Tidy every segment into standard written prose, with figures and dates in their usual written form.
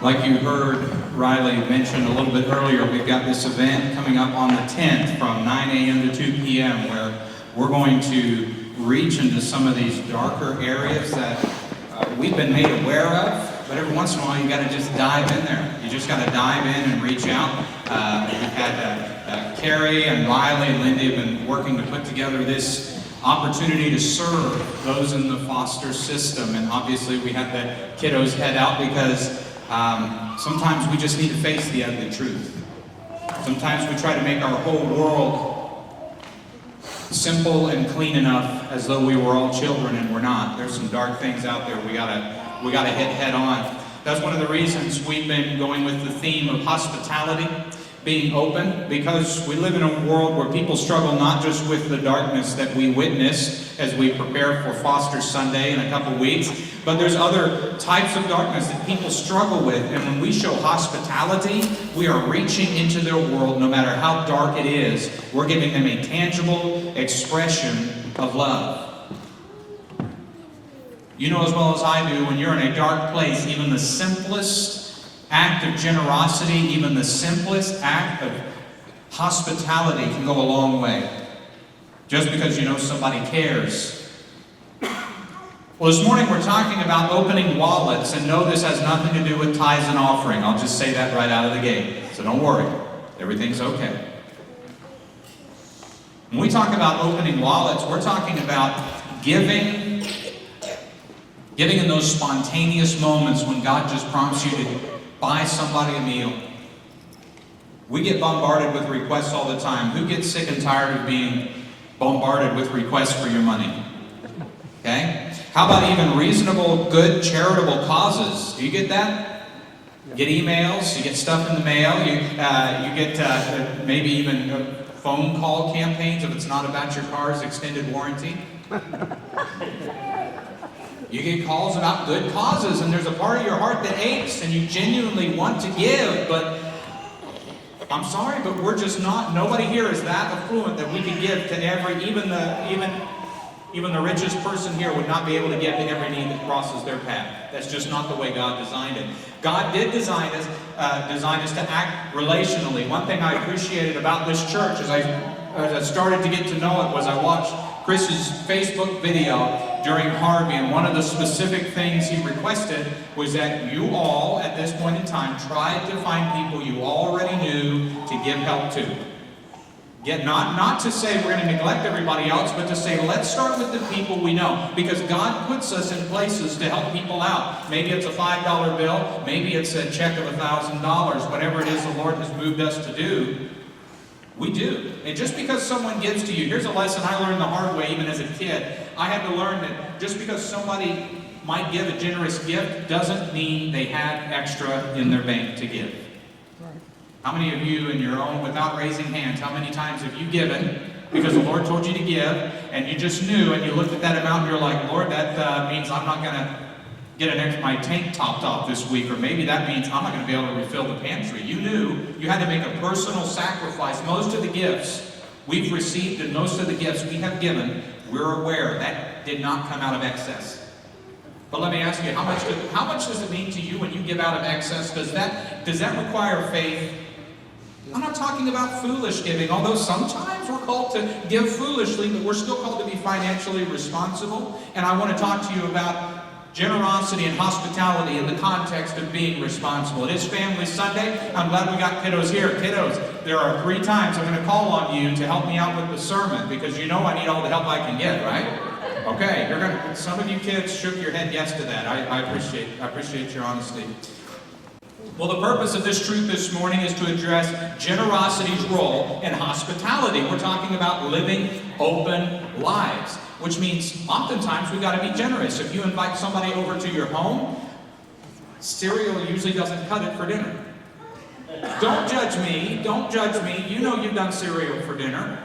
Like you heard Riley mention a little bit earlier, we've got this event coming up on the 10th from 9 a.m. to 2 p.m. where we're going to reach into some of these darker areas that we've been made aware of. But every once in a while, you got to just dive in there. You just got to dive in and reach out. We've had Carrie and Riley and Lindy have been working to put together this opportunity to serve those in the foster system. And obviously, we had the kiddos head out because sometimes we just need to face the ugly truth. Sometimes we try to make our whole world simple and clean enough as though we were all children, and we're not. There's some dark things out there we gotta hit head on. That's one of the reasons we've been going with the theme of hospitality, being open, because we live in a world where people struggle not just with the darkness that we witness as we prepare for Foster Sunday in a couple weeks, but there's other types of darkness that people struggle with. And when we show hospitality, we are reaching into their world no matter how dark it is. We're giving them a tangible expression of love. You know as well as I do, when you're in a dark place, even the simplest act of generosity, even the simplest act of hospitality can go a long way. Just because you know somebody cares. Well, this morning we're talking about opening wallets, and no, this has nothing to do with tithes and offering. I'll just say that right out of the gate. So don't worry. Everything's okay. When we talk about opening wallets, we're talking about giving in those spontaneous moments when God just prompts you to buy somebody a meal. We get bombarded with requests all the time. Who gets sick and tired of being bombarded with requests for your money? Okay? How about even reasonable, good, charitable causes? Do you get that? You get emails, you get stuff in the mail, you get maybe even phone call campaigns if it's not about your car's extended warranty. You get calls about good causes, and there's a part of your heart that aches, and you genuinely want to give, but I'm sorry, but we're just not, nobody here is that affluent that we can give to every, even the richest person here would not be able to give to every need that crosses their path. That's just not the way God designed it. God did design us to act relationally. One thing I appreciated about this church as I started to get to know it was I watched Chris's Facebook video during Harvey, and one of the specific things he requested was that you all, at this point in time, tried to find people you already knew to give help to. Not to say we're going to neglect everybody else, but to say let's start with the people we know, because God puts us in places to help people out. Maybe it's a $5 bill, maybe it's a check of $1,000, whatever it is the Lord has moved us to do. We do. And just because someone gives to you, here's a lesson I learned the hard way even as a kid. I had to learn that just because somebody might give a generous gift doesn't mean they had extra in their bank to give. How many of you in your own, without raising hands, how many times have you given because the Lord told you to give and you just knew and you looked at that amount and you're like, Lord, that means I'm not going to get my tank topped off this week, or maybe that means I'm not going to be able to refill the pantry. You knew you had to make a personal sacrifice. Most of the gifts we've received and most of the gifts we have given, we're aware that did not come out of excess. But let me ask you, how much does it mean to you when you give out of excess? Does that require faith? I'm not talking about foolish giving, although sometimes we're called to give foolishly, but we're still called to be financially responsible. And I want to talk to you about generosity and hospitality in the context of being responsible. It is Family Sunday. I'm glad we got kiddos here. Kiddos, there are 3 times I'm going to call on you to help me out with the sermon, because you know I need all the help I can get, right? Okay, some of you kids shook your head yes to that. I appreciate your honesty. Well, the purpose of this truth this morning is to address generosity's role in hospitality. We're talking about living open lives, which means oftentimes we've got to be generous. If you invite somebody over to your home, cereal usually doesn't cut it for dinner. Don't judge me. Don't judge me. You know you've done cereal for dinner.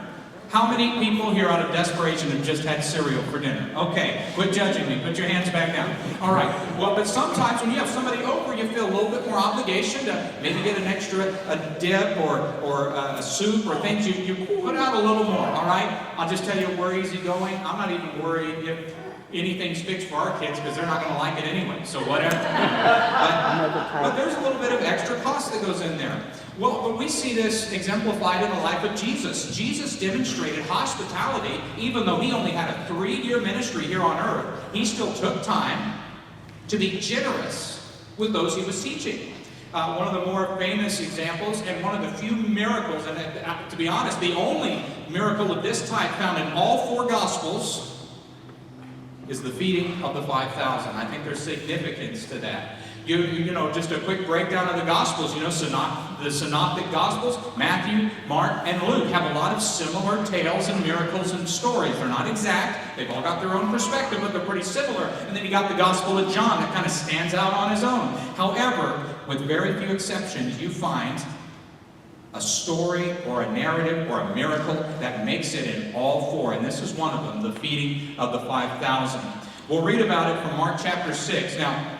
How many people here out of desperation have just had cereal for dinner? Okay, quit judging me. Put your hands back down. All right. Well, but sometimes when you have somebody over, you feel a little bit more obligation to maybe get an extra dip or a soup or things. You put out a little more, all right? I'll just tell you, we're easygoing. I'm not even worried if anything's fixed for our kids because they're not going to like it anyway, so whatever. but there's a little bit of extra cost that goes in there. Well, but we see this exemplified in the life of Jesus. Jesus demonstrated hospitality, even though he only had a 3-year ministry here on earth. He still took time to be generous with those he was teaching. One of the more famous examples and one of the few miracles, and to be honest, the only miracle of this type found in all 4 Gospels is the feeding of the 5,000. I think there's significance to that. You know, just a quick breakdown of the Gospels. You know, the Synoptic Gospels, Matthew, Mark, and Luke have a lot of similar tales and miracles and stories. They're not exact. They've all got their own perspective, but they're pretty similar. And then you got the Gospel of John that kind of stands out on his own. However, with very few exceptions, you find a story or a narrative or a miracle that makes it in all 4. And this is one of them, the feeding of the 5,000. We'll read about it from Mark chapter 6. Now,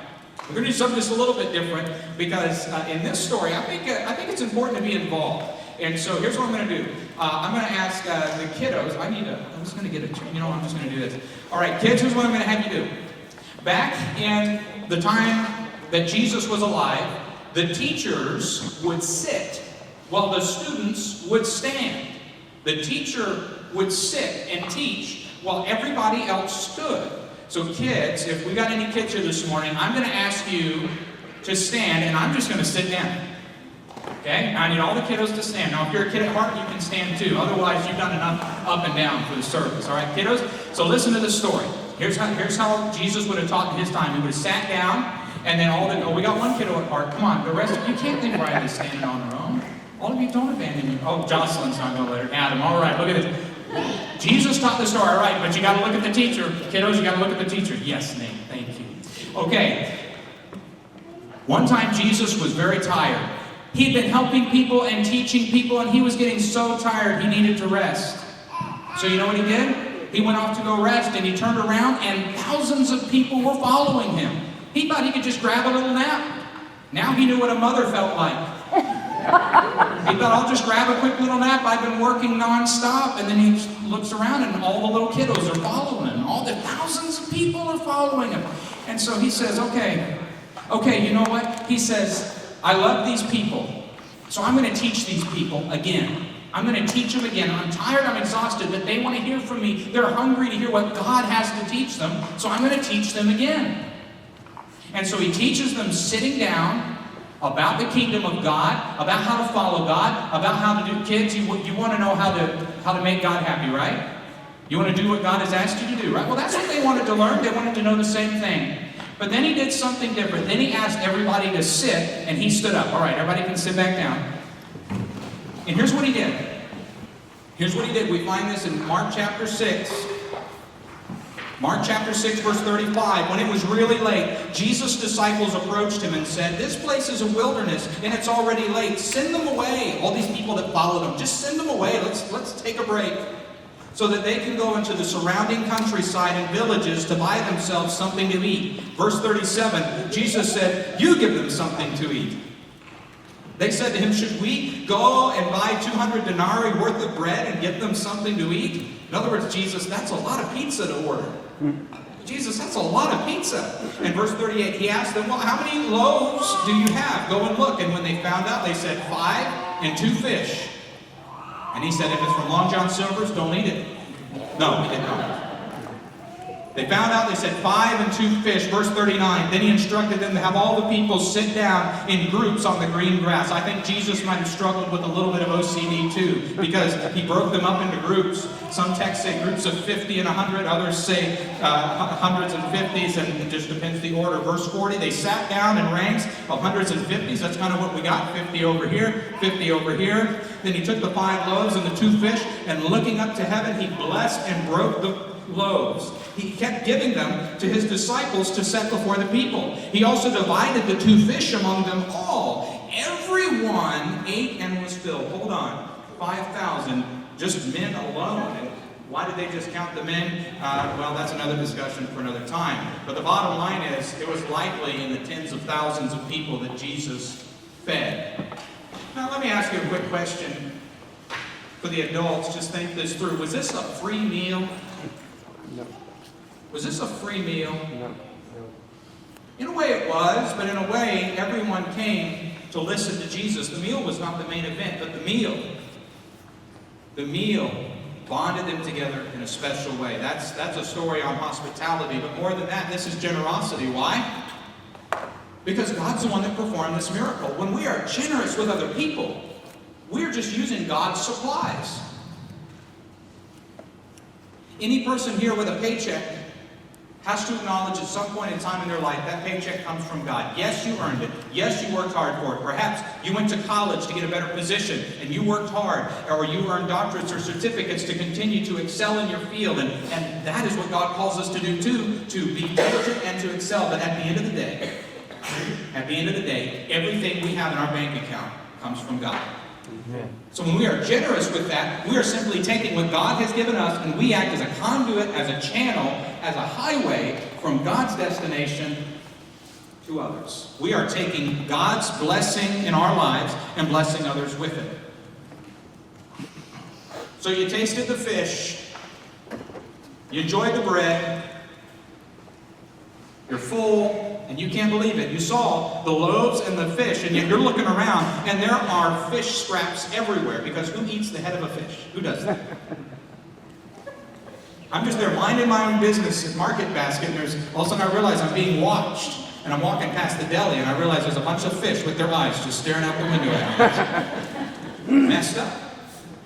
we're going to do something just a little bit different because in this story, I think it's important to be involved. And so here's what I'm going to do. I'm going to ask the kiddos. I'm just going to get I'm just going to do this. All right, kids, here's what I'm going to have you do. Back in the time that Jesus was alive, the teachers would sit while the students would stand. The teacher would sit and teach while everybody else stood. So kids, if we got any kids here this morning, I'm going to ask you to stand, and I'm just going to sit down. Okay? I need all the kiddos to stand. Now, if you're a kid at heart, you can stand too. Otherwise, you've done enough up and down for the service. All right, kiddos? So listen to this story. Here's how Jesus would have taught in his time. He would have sat down, and then we got one kiddo at heart. Come on, the rest of you can't leave Riley standing on her own. All of you don't abandon me. Oh, Jocelyn's not going to let her. Adam, all right, look at this. Jesus taught the story, all right, but you got to look at the teacher. Kiddos, you got to look at the teacher. Yes, Nate, thank you. Okay. One time Jesus was very tired. He'd been helping people and teaching people, and he was getting so tired he needed to rest. So you know what he did? He went off to go rest, and he turned around, and thousands of people were following him. He thought he could just grab a little nap. Now he knew what a mother felt like. He thought, I'll just grab a quick little nap. I've been working nonstop. And then he looks around and all the little kiddos are following him. All the thousands of people are following him. And so he says, okay, you know what? He says, I love these people. So I'm going to teach these people again. I'm going to teach them again. I'm tired, I'm exhausted, but they want to hear from me. They're hungry to hear what God has to teach them. So I'm going to teach them again. And so he teaches them sitting down about the kingdom of God, about how to follow God, about how to do, kids, you want to know how to make God happy, right? You want to do what God has asked you to do, right? Well, that's what they wanted to learn. They wanted to know the same thing. But then he did something different. Then he asked everybody to sit, and he stood up. All right, everybody can sit back down. And here's what he did. Here's what he did. We find this in Mark chapter 6. Mark chapter 6, verse 35, when it was really late, Jesus' disciples approached him and said, this place is a wilderness, and it's already late. Send them away. All these people that followed him, just send them away. Let's take a break so that they can go into the surrounding countryside and villages to buy themselves something to eat. Verse 37, Jesus said, you give them something to eat. They said to him, should we go and buy 200 denarii worth of bread and get them something to eat? In other words, Jesus, that's a lot of pizza to order. Jesus, that's a lot of pizza. In verse 38, he asked them, well, how many loaves do you have? Go and look. And when they found out, they said 5 and 2 fish. And he said, if it's from Long John Silver's, don't eat it. No, he did not. They found out, they said 5 and 2 fish. Verse 39, then he instructed them to have all the people sit down in groups on the green grass. I think Jesus might have struggled with a little bit of OCD too, because he broke them up into groups. Some texts say groups of 50 and 100, others say hundreds and 50s, and it just depends the order. Verse 40, they sat down in ranks of hundreds and 50s. That's kind of what we got, 50 over here, 50 over here. Then he took the 5 loaves and the 2 fish, and looking up to heaven, he blessed and broke the loaves. He kept giving them to his disciples to set before the people. He also divided the 2 fish among them all. Everyone ate and was filled. Hold on. 5,000, just men alone. And why did they just count the men? Well, that's another discussion for another time. But the bottom line is, it was likely in the tens of thousands of people that Jesus fed. Now, let me ask you a quick question for the adults. Just think this through. Was this a free meal? No. Was this a free meal? No. In a way it was, but in a way everyone came to listen to Jesus. The meal was not the main event, but the meal bonded them together in a special way. That's a story on hospitality, but more than that, this is generosity. Why? Because God's the one that performed this miracle. When we are generous with other people, we're just using God's supplies. Any person here with a paycheck has to acknowledge at some point in time in their life that paycheck comes from God. Yes, you earned it. Yes, you worked hard for it. Perhaps you went to college to get a better position and you worked hard, or you earned doctorates or certificates to continue to excel in your field. And that is what God calls us to do too, to be diligent and to excel. But at the end of the day, everything we have in our bank account comes from God. Amen. So when we are generous with that, we are simply taking what God has given us and we act as a conduit, as a channel, as a highway from God's destination to others. We are taking God's blessing in our lives and blessing others with it. So you tasted the fish, you enjoyed the bread, you're full, and you can't believe it. You saw the loaves and the fish, and yet you're looking around, and there are fish scraps everywhere, because who eats the head of a fish? Who does that? I'm just there minding my own business at Market Basket, and all of a sudden I realize I'm being watched, and I'm walking past the deli, and I realize there's a bunch of fish with their eyes just staring out the window at me. Messed up.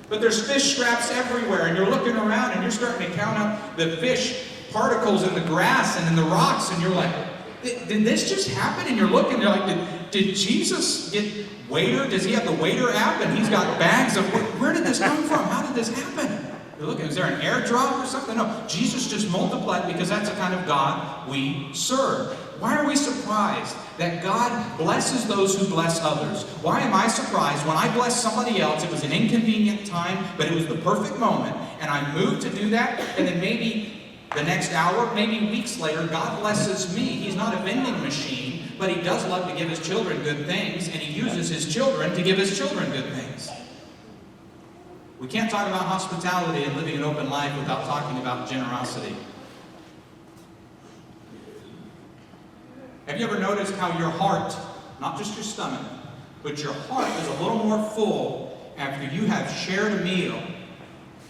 But there's fish scraps everywhere, and you're looking around, and you're starting to count up the fish particles in the grass and in the rocks, and you're like, did this just happen? And you're looking, you're like, did Jesus get waiter? Does he have the waiter app and he's got bags of, where did this come from? How did this happen? You're looking, is there an airdrop or something? No, Jesus just multiplied, because that's the kind of God we serve. Why are we surprised that God blesses those who bless others? Why am I surprised when I bless somebody else? It was an inconvenient time, but it was the perfect moment, and I moved to do that, and then maybe the next hour, maybe weeks later, God blesses me. He's not a vending machine, but he does love to give his children good things, and he uses his children to give his children good things. We can't talk about hospitality and living an open life without talking about generosity. Have you ever noticed how your heart, not just your stomach, but your heart is a little more full after you have shared a meal?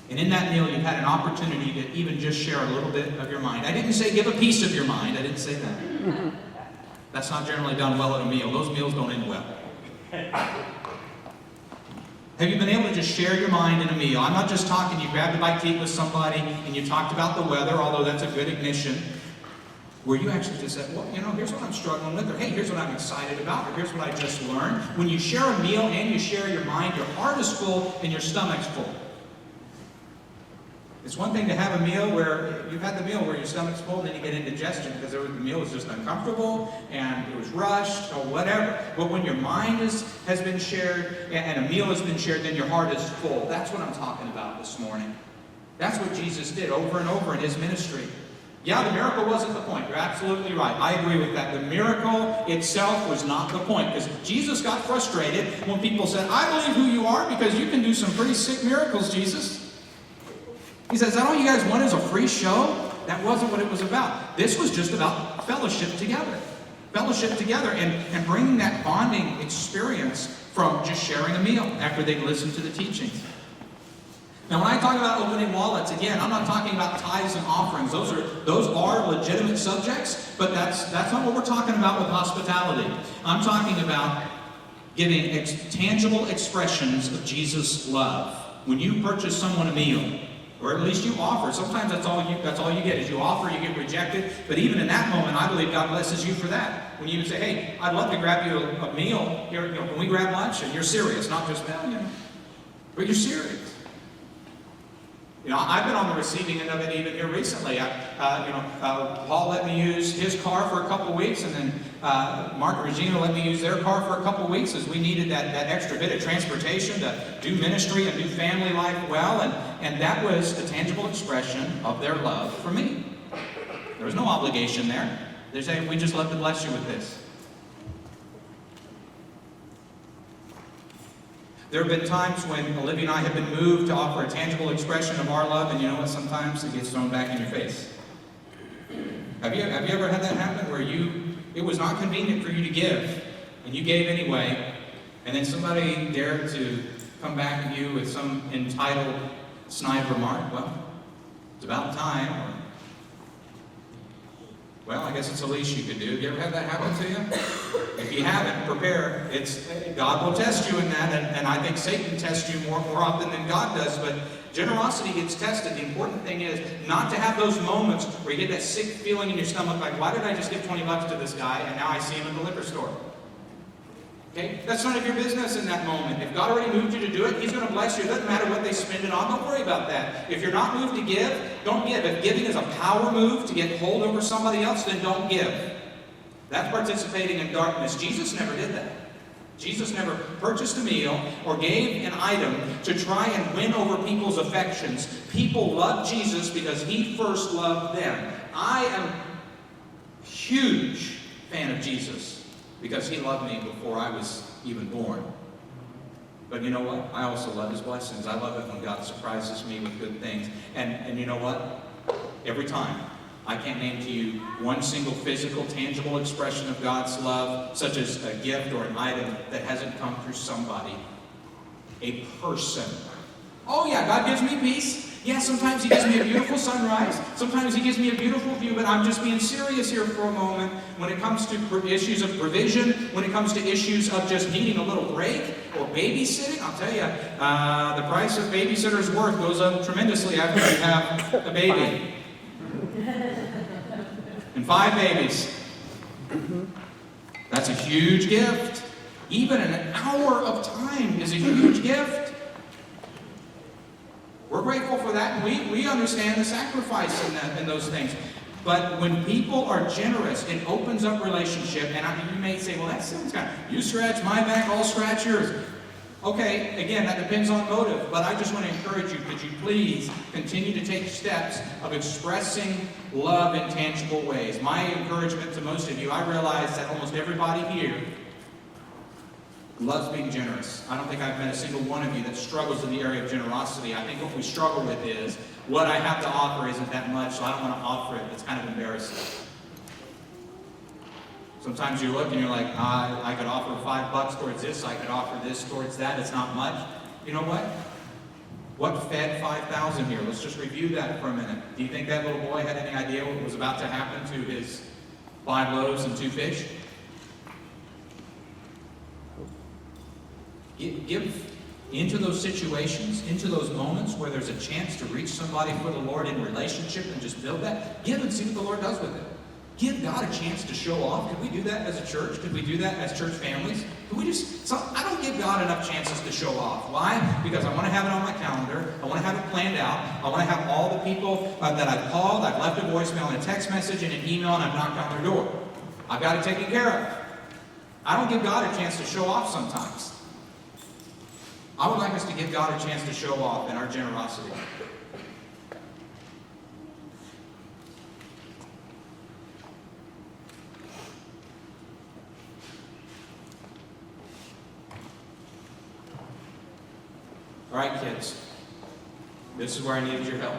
And in that meal, you've had an opportunity to even just share a little bit of your mind. I didn't say give a piece of your mind. I didn't say that. That's not generally done well at a meal. Those meals don't end well. Have you been able to just share your mind in a meal? I'm not just talking, you grabbed a bite to eat with somebody and you talked about the weather, although that's a good ignition. Where you actually just said, well, here's what I'm struggling with, or hey, here's what I'm excited about, or here's what I just learned. When you share a meal and you share your mind, your heart is full and your stomach's full. It's one thing to have a meal where you've had the meal where your stomach's full and then you get indigestion because the meal was just uncomfortable and it was rushed or whatever. But when your mind has been shared and a meal has been shared, then your heart is full. That's what I'm talking about this morning. That's what Jesus did over and over in his ministry. Yeah, the miracle wasn't the point. You're absolutely right. I agree with that. The miracle itself was not the point, because Jesus got frustrated when people said, I believe who you are because you can do some pretty sick miracles, Jesus. He says, is that all you guys want is a free show? That wasn't what it was about. This was just about fellowship together. Fellowship together and bringing that bonding experience from just sharing a meal after they'd listened to the teachings. Now, when I talk about opening wallets, again, I'm not talking about tithes and offerings. Those are legitimate subjects, but that's not what we're talking about with hospitality. I'm talking about giving tangible expressions of Jesus' love. When you purchase someone a meal, or at least you offer. Sometimes that's all you get is you offer, you get rejected. But even in that moment, I believe God blesses you for that. When you even say, hey, I'd love to grab you a meal. Here, can we grab lunch? And you're serious, not just, but you're serious. I've been on the receiving end of it even here recently. Paul let me use his car for a couple of weeks, and then Mark and Regina let me use their car for a couple of weeks as we needed that extra bit of transportation to do ministry and do family life well, and that was a tangible expression of their love for me. There was no obligation there. They're saying, we just love to bless you with this. There have been times when Olivia and I have been moved to offer a tangible expression of our love, and you know what? Sometimes it gets thrown back in your face. Have you ever had that happen where it was not convenient for you to give, and you gave anyway, and then somebody dared to come back at you with some entitled, snide remark? Well, it's about time. Or, well, I guess it's the least you could do. Have you ever had that happen to you? If you haven't, prepare. God will test you in that, and I think Satan tests you more often than God does, but generosity gets tested. The important thing is not to have those moments where you get that sick feeling in your stomach, like, why did I just give $20 to this guy, and now I see him in the liquor store? Okay? That's none of your business in that moment. If God already moved you to do it, He's going to bless you. It doesn't matter what they spend it on. Don't worry about that. If you're not moved to give, don't give. If giving is a power move to get hold over somebody else, then don't give. That's participating in darkness. Jesus never did that. Jesus never purchased a meal or gave an item to try and win over people's affections. People love Jesus because He first loved them. I am a huge fan of Jesus because He loved me before I was even born. But you know what? I also love His blessings. I love it when God surprises me with good things. And you know what? Every time. I can't name to you one single physical, tangible expression of God's love, such as a gift or an item that hasn't come through somebody. A person. Oh yeah, God gives me peace. Yeah, sometimes He gives me a beautiful sunrise. Sometimes He gives me a beautiful view, but I'm just being serious here for a moment. When it comes to issues of provision, when it comes to issues of just needing a little break or babysitting, I'll tell you, the price of babysitter's worth goes up tremendously after you have a baby. And 5 babies. That's a huge gift. Even an hour of time is a huge gift. We're grateful for that, and we understand the sacrifice in those things. But when people are generous, it opens up relationship. And you may say, well, that sounds kind of, you scratch my back, I'll scratch yours. Okay, again, that depends on motive, but I just want to encourage you, could you please continue to take steps of expressing love in tangible ways. My encouragement to most of you, I realize that almost everybody here loves being generous. I don't think I've met a single one of you that struggles in the area of generosity. I think what we struggle with is, what I have to offer isn't that much, so I don't want to offer it. It's kind of embarrassing. Sometimes you look and you're like, I could offer $5 towards this, I could offer this towards that, it's not much. You know what? What fed 5,000 here? Let's just review that for a minute. Do you think that little boy had any idea what was about to happen to his 5 loaves and 2 fish? Give into those situations, into those moments where there's a chance to reach somebody for the Lord in relationship and just build that. Give and see what the Lord does with it. Give God a chance to show off. Could we do that as a church? Could we do that as church families? Could we I don't give God enough chances to show off. Why? Because I want to have it on my calendar. I want to have it planned out. I want to have all the people that I've called, I've left a voicemail and a text message and an email, and I've knocked on their door. I've got it taken care of. I don't give God a chance to show off sometimes. I would like us to give God a chance to show off in our generosity. All right, kids, this is where I needed your help.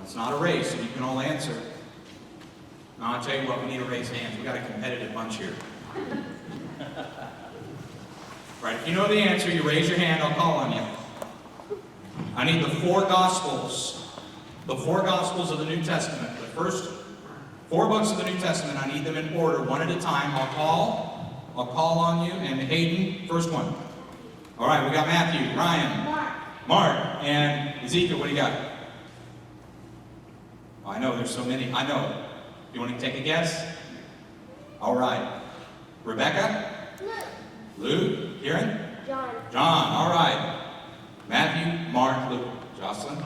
It's not a race, and you can all answer. Now, I'll tell you what, we need to raise hands. We got a competitive bunch here. Right, if you know the answer, you raise your hand, I'll call on you. I need the 4 Gospels. The 4 Gospels of the New Testament. The first 4 books of the New Testament, I need them in order, one at a time. I'll call on you, and Hayden, first one. All right, we got Matthew, Ryan, Mark, and Ezekiel. What do you got? Oh, I know, there's so many. I know. You want to take a guess? All right. Rebecca? Luke? Kieran? John. All right. Matthew, Mark, Luke, Jocelyn.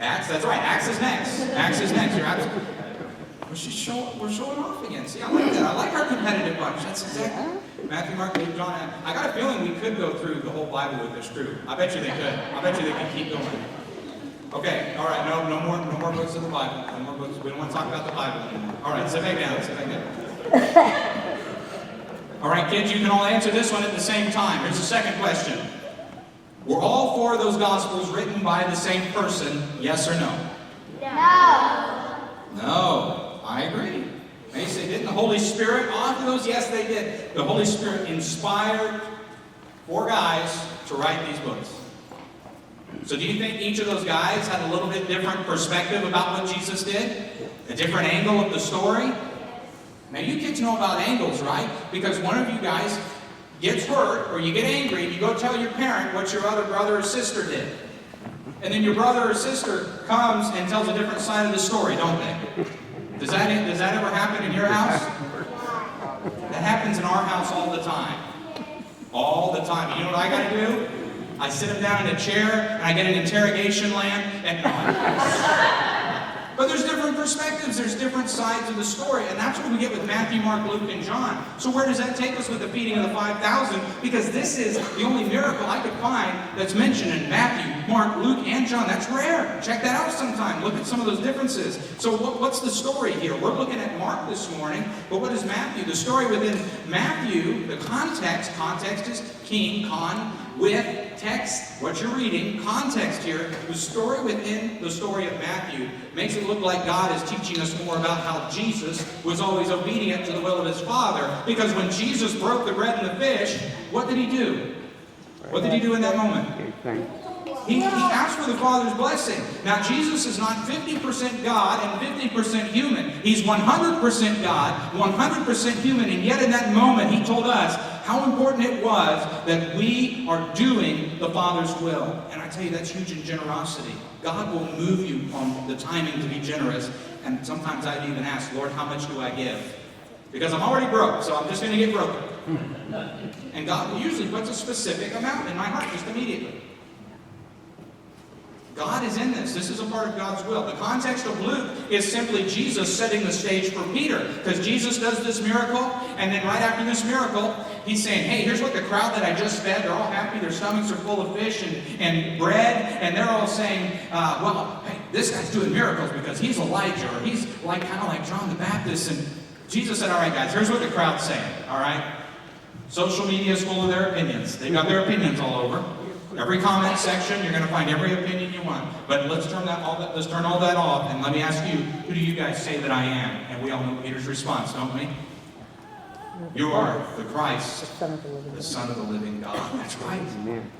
Acts, that's right. Acts is next. You're absolutely. We're showing off again. See, I like that. I like our competitive bunch. That's exactly. Matthew, Mark, Luke, John. I got a feeling we could go through the whole Bible with this group. I bet you they could. I bet you they could keep going. Okay, all right. No more books of the Bible. No more books. We don't want to talk about the Bible anymore. All right, sit back down. All right, kids, you can all answer this one at the same time. Here's the second question. Were all 4 of those Gospels written by the same person, yes or no? No. No, I agree. They say, didn't the Holy Spirit author those? Yes, they did. The Holy Spirit inspired 4 guys to write these books. So do you think each of those guys had a little bit different perspective about what Jesus did? A different angle of the story? Now you kids know about angles, right? Because one of you guys gets hurt or you get angry and you go tell your parent what your other brother or sister did. And then your brother or sister comes and tells a different side of the story, don't they? Does that ever happen in your house? That happens in our house all the time. All the time. You know what I got to do? I sit him down in a chair and I get an interrogation lamp and But there's different perspectives, there's different sides of the story, and that's what we get with Matthew, Mark, Luke, and John. So where does that take us with the feeding of the 5,000? Because this is the only miracle I could find that's mentioned in Matthew, Mark, Luke, and John. That's rare. Check that out sometime. Look at some of those differences. So what's the story here? We're looking at Mark this morning, but what is Matthew? The story within Matthew, the context is king, con, with text, what you're reading, context here, the story within the story of Matthew makes it look like God is teaching us more about how Jesus was always obedient to the will of his Father. Because when Jesus broke the bread and the fish, what did he do? What did he do in that moment? He asked for the Father's blessing. Now, Jesus is not 50% God and 50% human. He's 100% God, 100% human, and yet in that moment, he told us how important it was that we are doing the Father's will. And I tell you, that's huge in generosity. God will move you on the timing to be generous, and sometimes I'd even ask, Lord, how much do I give? Because I'm already broke, so I'm just going to get broken. And God usually puts a specific amount in my heart just immediately. God is in this. This is a part of God's will. The context of Luke is simply Jesus setting the stage for Peter. Because Jesus does this miracle, and then right after this miracle, he's saying, hey, here's what the crowd that I just fed, they're all happy, their stomachs are full of fish and bread, and they're all saying, well, hey, this guy's doing miracles because he's Elijah, or he's kind of like John the Baptist. And Jesus said, all right, guys, here's what the crowd's saying, all right? Social media is full of their opinions. They've got their opinions all over. Every comment section, you're going to find every opinion you want. But let's turn all that off, and let me ask you, who do you guys say that I am? And we all know Peter's response, don't we? You are the Christ, the Son of the living God. That's right. Amen.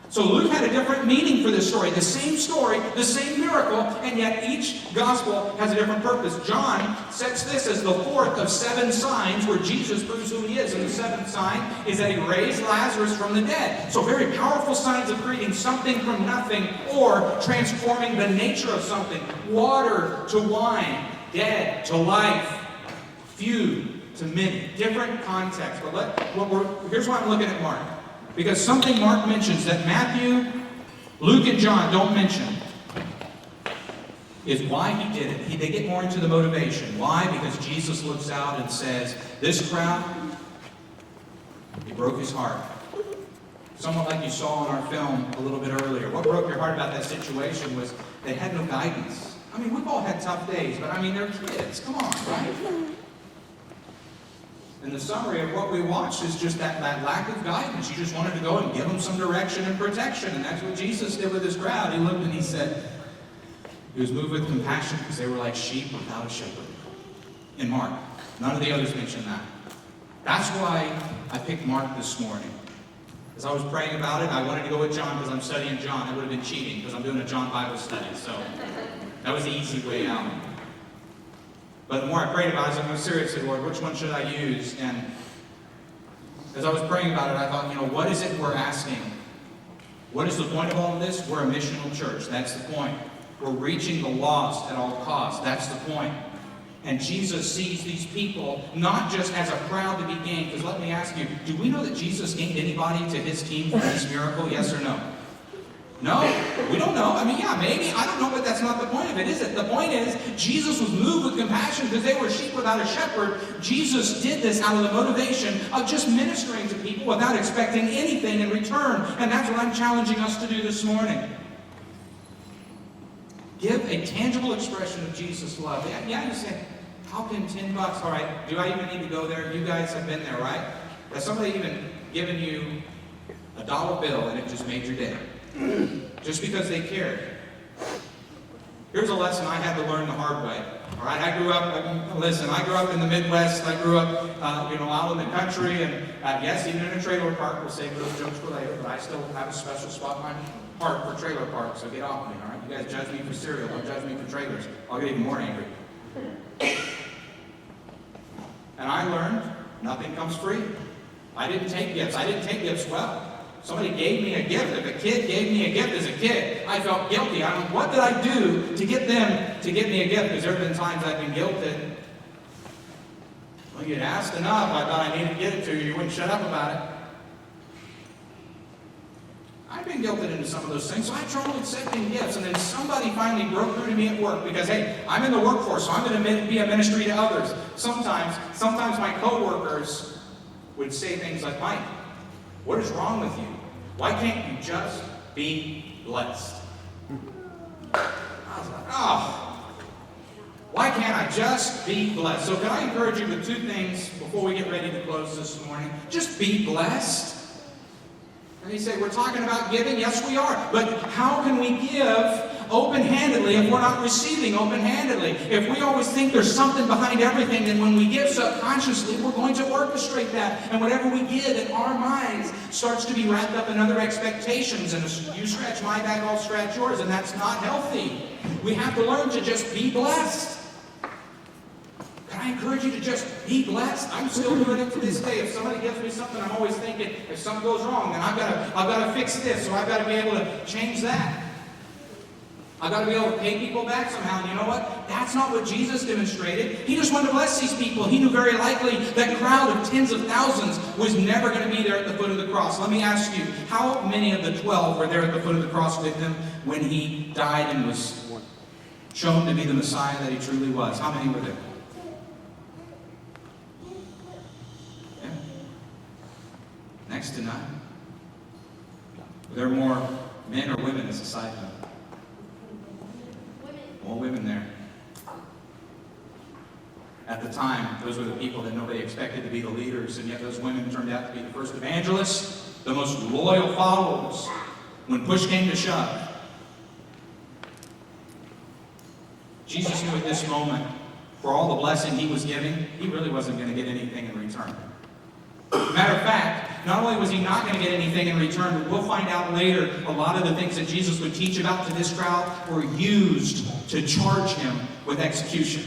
So Luke had a different meaning for this story, the same miracle, and yet each gospel has a different purpose. John sets this as the 4th of 7 signs where Jesus proves who he is. And the 7th sign is that he raised Lazarus from the dead. So very powerful signs of creating something from nothing or transforming the nature of something. Water to wine, dead to life, few to many. Different context. But here's why I'm looking at Mark. Because something Mark mentions that Matthew, Luke, and John don't mention is why he did it. They get more into the motivation. Why? Because Jesus looks out and says, this crowd, he broke his heart. Somewhat like you saw in our film a little bit earlier. What broke your heart about that situation was they had no guidance. I mean, we've all had tough days, but I mean, they're kids. Come on, right? And the summary of what we watched is just that lack of guidance. You just wanted to go and give them some direction and protection. And that's what Jesus did with his crowd. He looked and he said, he was moved with compassion because they were like sheep without a shepherd. In Mark. None of the others mention that. That's why I picked Mark this morning. As I was praying about it, I wanted to go with John because I'm studying John. That would have been cheating because I'm doing a John Bible study. So that was the easy way out. But the more I prayed about it, I was like, seriously, Lord, which one should I use? And as I was praying about it, I thought, what is it we're asking? What is the point of all of this? We're a missional church. That's the point. We're reaching the lost at all costs. That's the point. And Jesus sees these people not just as a crowd to be gained. Because let me ask you, do we know that Jesus gained anybody to his team from this miracle? Yes or no? No, we don't know. I mean, yeah, maybe. I don't know, but that's not the point of it, is it? The point is, Jesus was moved with compassion because they were sheep without a shepherd. Jesus did this out of the motivation of just ministering to people without expecting anything in return. And that's what I'm challenging us to do this morning. Give a tangible expression of Jesus' love. Yeah, you say, how can $10? All right, do I even need to go there? You guys have been there, right? Has somebody even given you a $1 bill and it just made your day? Just because they cared. Here's a lesson I had to learn the hard way. All right, I grew up in the Midwest. I grew up, out in the country, and yes, even in a trailer park. We'll save those jokes for later, but I still have a special spot in my heart for trailer parks, so get off me, all right? You guys judge me for cereal, don't judge me for trailers. I'll get even more angry. And I learned nothing comes free. I didn't take gifts. I didn't take gifts well. Somebody gave me a gift. If a kid gave me a gift as a kid, I felt guilty. What did I do to get them to give me a gift? Because there have been times I've been guilted. Well, you'd asked enough. I thought I needed to get it to you. You wouldn't shut up about it. I've been guilted into some of those things, so I tried accepting gifts, and then somebody finally broke through to me at work because, hey, I'm in the workforce, so I'm going to be a ministry to others. Sometimes my coworkers would say things like, Mike, what is wrong with you? Why can't you just be blessed? I was like, why can't I just be blessed? So can I encourage you with two things before we get ready to close this morning? Just be blessed. And you say, we're talking about giving? Yes, we are. But how can we give open-handedly if we're not receiving open-handedly? If we always think there's something behind everything, then when we give subconsciously, we're going to orchestrate that. And whatever we give in our minds starts to be wrapped up in other expectations. And you scratch my back, I'll scratch yours. And that's not healthy. We have to learn to just be blessed. Can I encourage you to just be blessed? I'm still doing it to this day. If somebody gives me something, I'm always thinking, if something goes wrong, then I've got to fix this, or I've got to be able to change that. I've got to be able to pay people back somehow. And you know what? That's not what Jesus demonstrated. He just wanted to bless these people. He knew very likely that crowd of tens of thousands was never going to be there at the foot of the cross. Let me ask you, how many of the 12 were there at the foot of the cross with him when he died and was shown to be the Messiah that he truly was? How many were there? Yeah. Next to none. Were there more men or women as a side note? More women there. At the time, those were the people that nobody expected to be the leaders, and yet those women turned out to be the first evangelists, the most loyal followers when push came to shove. Jesus knew at this moment, for all the blessing he was giving, he really wasn't going to get anything in return. Matter of fact, not only was he not going to get anything in return, but we'll find out later a lot of the things that Jesus would teach about to this crowd were used to charge him with execution.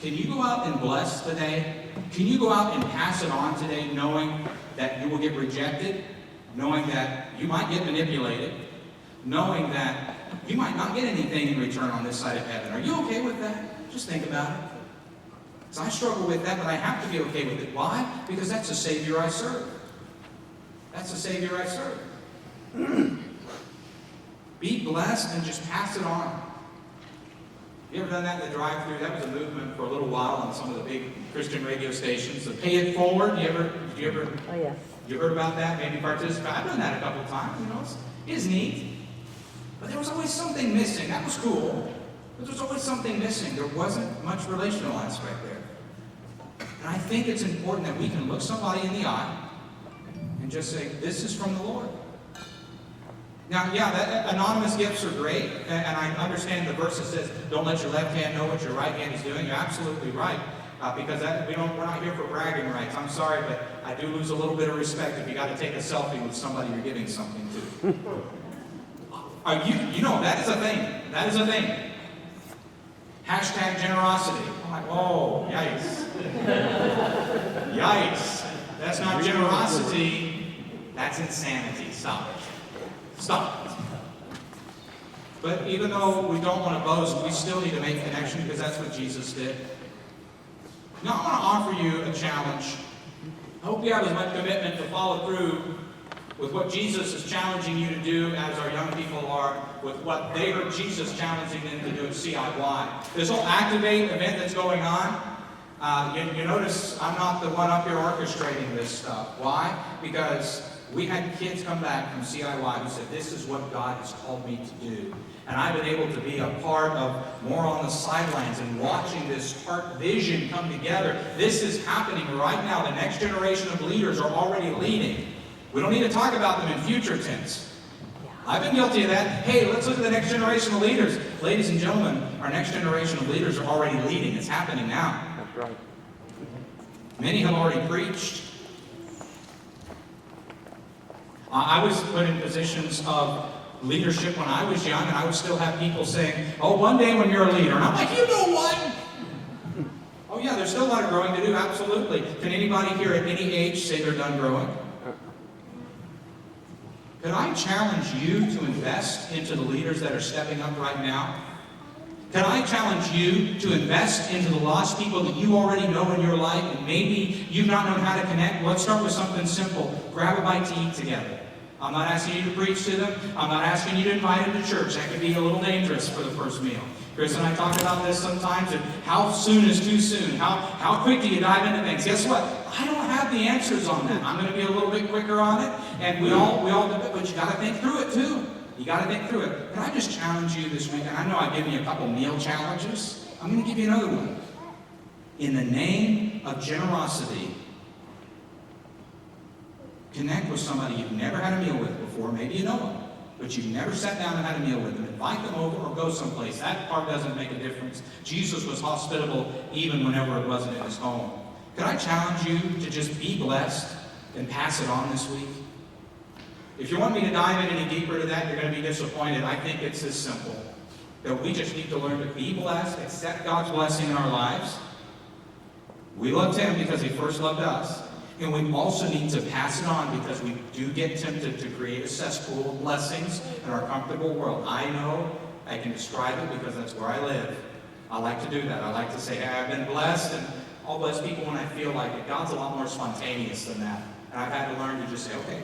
Can you go out and bless today? Can you go out and pass it on today knowing that you will get rejected? Knowing that you might get manipulated? Knowing that you might not get anything in return on this side of heaven? Are you okay with that? Just think about it. So I struggle with that, but I have to be okay with it. Why? Because that's the Savior I serve. That's the Savior I serve. Be blessed and just pass it on. You ever done that in the drive-thru? That was a movement for a little while on some of the big Christian radio stations. The pay it forward. You ever? Oh yeah. You heard about that? Maybe participate. I've done that a couple of times. You know, it's neat. But there was always something missing. That was cool. But there was always something missing. There wasn't much relational aspect there. And I think it's important that we can look somebody in the eye and just say, this is from the Lord. Now, yeah, anonymous gifts are great, and I understand the verse that says, don't let your left hand know what your right hand is doing. You're absolutely right, because we're not here for bragging rights. I'm sorry, but I do lose a little bit of respect if you got to take a selfie with somebody you're giving something to. You know, that is a thing. That is a thing. Hashtag generosity. I'm like, oh, yikes. Yikes. That's not generosity. That's insanity. Stop it. Stop it. But even though we don't want to boast, we still need to make connection because that's what Jesus did. Now, I want to offer you a challenge. I hope you have as much commitment to follow through with what Jesus is challenging you to do as our young people are, with what they heard Jesus challenging them to do at CIY. This whole Activate event that's going on, you notice I'm not the one up here orchestrating this stuff. Why? Because we had kids come back from CIY who said, this is what God has called me to do. And I've been able to be a part of more on the sidelines and watching this heart vision come together. This is happening right now. The next generation of leaders are already leading. We don't need to talk about them in future tense. I've been guilty of that. Hey, let's look at the next generation of leaders. Ladies and gentlemen, our next generation of leaders are already leading. It's happening now. That's right. Many have already preached. I was put in positions of leadership when I was young, and I would still have people saying, oh, one day when you're a leader. And I'm like, you know what? Oh yeah, there's still a lot of growing to do, absolutely. Can anybody here at any age say they're done growing? Could I challenge you to invest into the leaders that are stepping up right now? Can I challenge you to invest into the lost people that you already know in your life and maybe you've not known how to connect? Let's start with something simple. Grab a bite to eat together. I'm not asking you to preach to them. I'm not asking you to invite them to church. That could be a little dangerous for the first meal. Chris and I talk about this sometimes, and how soon is too soon? How quick do you dive into things? Guess what? I don't have the answers on that. I'm going to be a little bit quicker on it, and we all do it, but you got to think through it too. You got to think through it. Can I just challenge you this week? And I know I've given you a couple meal challenges. I'm going to give you another one. In the name of generosity, connect with somebody you've never had a meal with before. Maybe you know them, but you've never sat down and had a meal with them. Invite them over or go someplace. That part doesn't make a difference. Jesus was hospitable even whenever it wasn't in his home. Could I challenge you to just be blessed and pass it on this week? If you want me to dive in any deeper to that, you're going to be disappointed. I think it's this simple. That we just need to learn to be blessed, accept God's blessing in our lives. We loved him because he first loved us. And we also need to pass it on because we do get tempted to create a cesspool of blessings in our comfortable world. I know I can describe it because that's where I live. I like to do that. I like to say, hey, I've been blessed, and I'll bless people when I feel like it. God's a lot more spontaneous than that. And I've had to learn to just say, okay,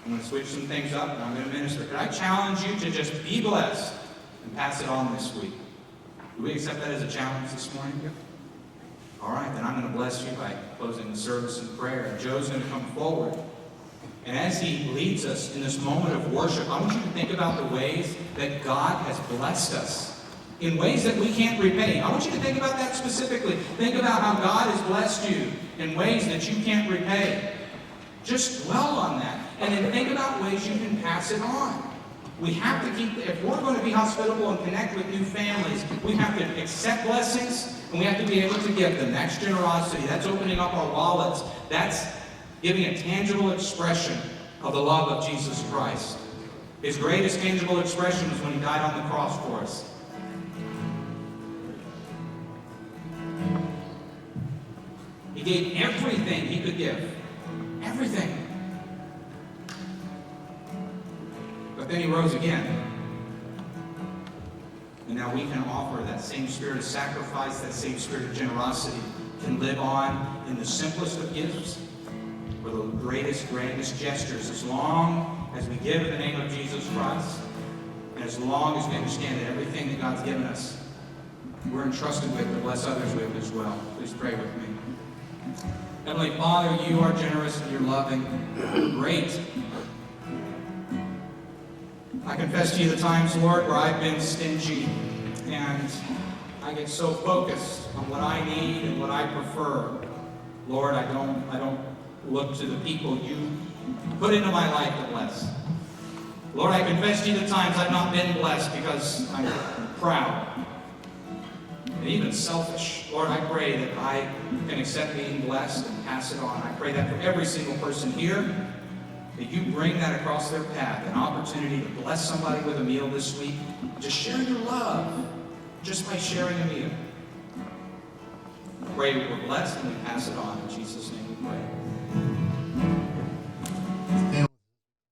I'm going to switch some things up and I'm going to minister. Could I challenge you to just be blessed and pass it on this week? Do we accept that as a challenge this morning? Yep. All right, then I'm going to bless you by closing the service in prayer. And Joe's going to come forward. And as he leads us in this moment of worship, I want you to think about the ways that God has blessed us in ways that we can't repay. I want you to think about that specifically. Think about how God has blessed you in ways that you can't repay. Just dwell on that. And then think about ways you can pass it on. We have to keep, if we're going to be hospitable and connect with new families, we have to accept blessings and we have to be able to give them. That's generosity. That's opening up our wallets. That's giving a tangible expression of the love of Jesus Christ. His greatest tangible expression is when he died on the cross for us. He gave everything he could give. Everything. But then he rose again. And now we can offer that same spirit of sacrifice, that same spirit of generosity, can live on in the simplest of gifts or the greatest, grandest gestures, as long as we give in the name of Jesus Christ, and as long as we understand that everything that God's given us, we're entrusted with to bless others with as well. Please pray with me. Heavenly Father, you are generous and you're loving. Great. I confess to you the times, Lord, where I've been stingy and I get so focused on what I need and what I prefer. Lord, I don't look to the people you put into my life to bless. Lord, I confess to you the times I've not been blessed because I'm proud and even selfish. Lord, I pray that I can accept being blessed and pass it on. I pray that for every single person here, that you bring that across their path, an opportunity to bless somebody with a meal this week. Just share your love just by sharing a meal. I pray we're blessed and we pass it on. In Jesus' name we pray.